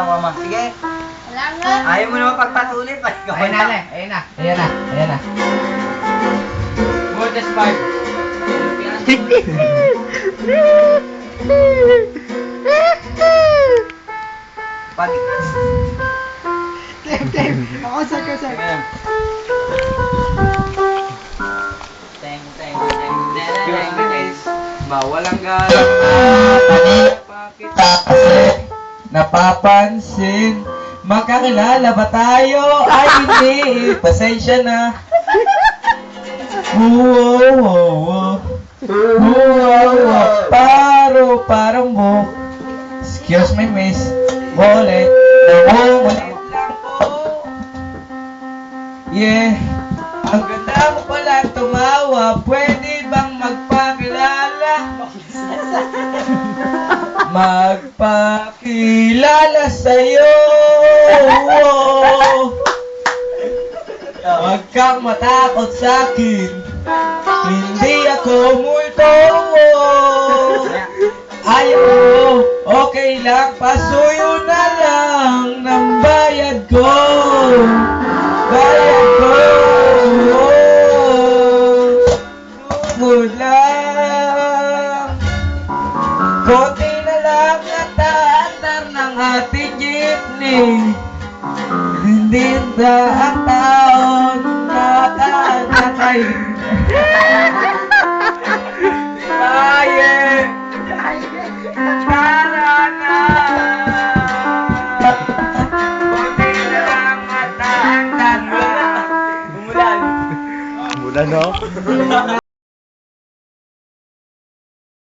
ng mama. Sige. Wala nga. Ayaw mo naman pagpatuloy. Ayan na, Le. Ayan na. Ayan na. Ayan na. More than 5. Pag... Tem. Ako, sir. Ayan. Mawalang galang bakit kasi napapansin magkakilala ba tayo? Ay hindi, pasensya na. Parang mo. Excuse me, miss. Wallet. Wallet lang po. Yeah. Ang ganda mo pala tumawa. Pwede bang magpakilala? Magpakilala sa'yo. Huwag kang matakot sa'kin. Hindi ako multo. Ayaw mo, okay lang. Pasuyo na lang ng bayad ko. Bayad